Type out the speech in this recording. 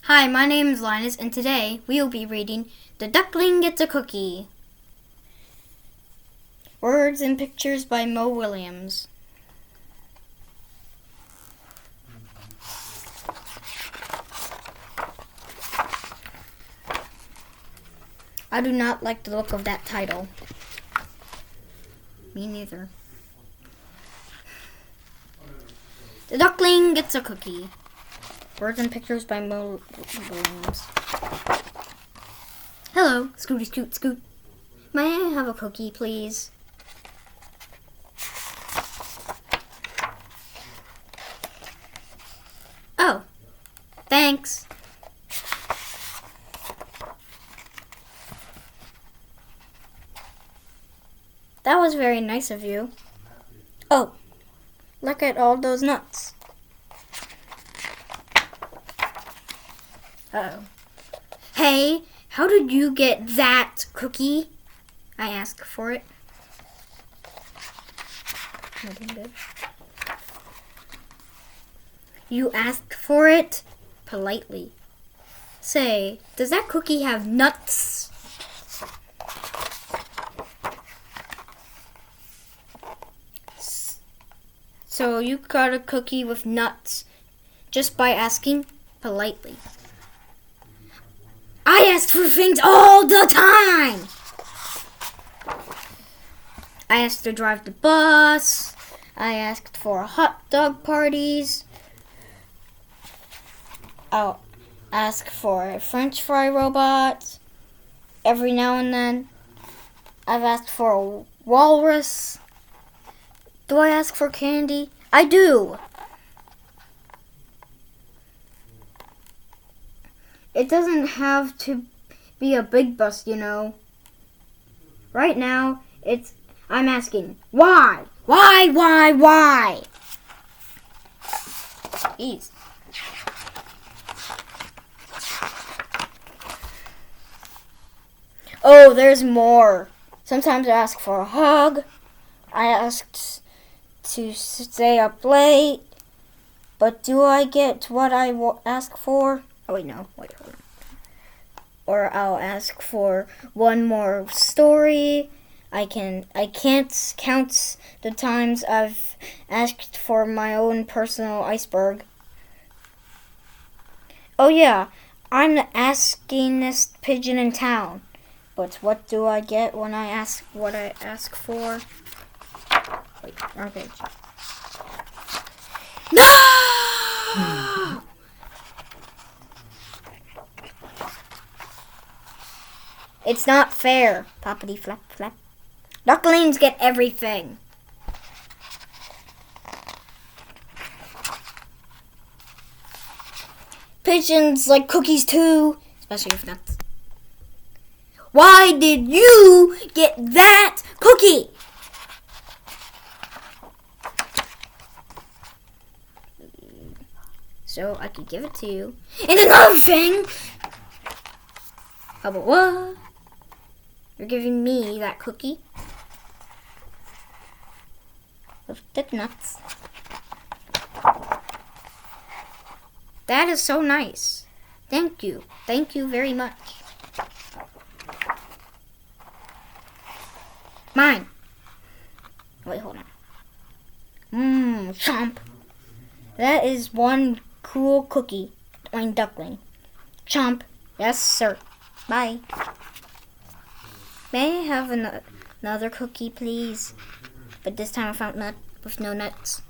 Hi, my name is Linus, and today we will be reading The Duckling Gets a Cookie. Words and pictures by Mo Williams. I do not like the look of that title. Me neither. The Duckling Gets a Cookie. Words and pictures by Mo Williams. Hello, Scooty Scoot Scoot. May I have a cookie, please? Oh, thanks. That was very nice of you. Oh, look at all those nuts. Uh-oh. Hey, how did you get that cookie? I asked for it. Nothing good. You asked for it? Politely. Say, does that cookie have nuts? So you got a cookie with nuts just by asking politely. I ask for things all the time. I asked to drive the bus. I asked for hot dog parties. I'll ask for a French fry robot. Every now and then, I've asked for a walrus. Do I ask for candy? I do. It doesn't have to be a big bus, you know. Right now, I'm asking, why? Why? Jeez. Oh, there's more. Sometimes I ask for a hug. I asked to stay up late. But do I get what I ask for? Oh, wait, no. Wait, hold on. Or I'll ask for one more story. I can't count the times I've asked for my own personal iceberg. Oh, yeah. I'm the askingest pigeon in town. But what do I get when I ask what I ask for? Wait, wrong page. No! It's not fair. Poppity flap flap. Ducklings get everything. Pigeons like cookies too, especially with nuts. Why did you get that cookie? So I could give it to you. And another thing! How about what? You're giving me that cookie? With thick nuts. That is so nice. Thank you. Thank you very much. Mine. Wait, hold on. Chomp. That is one cool cookie. Duckling. Chomp. Yes, sir. Bye. May I have another cookie, please? But this time I found nut with no nuts.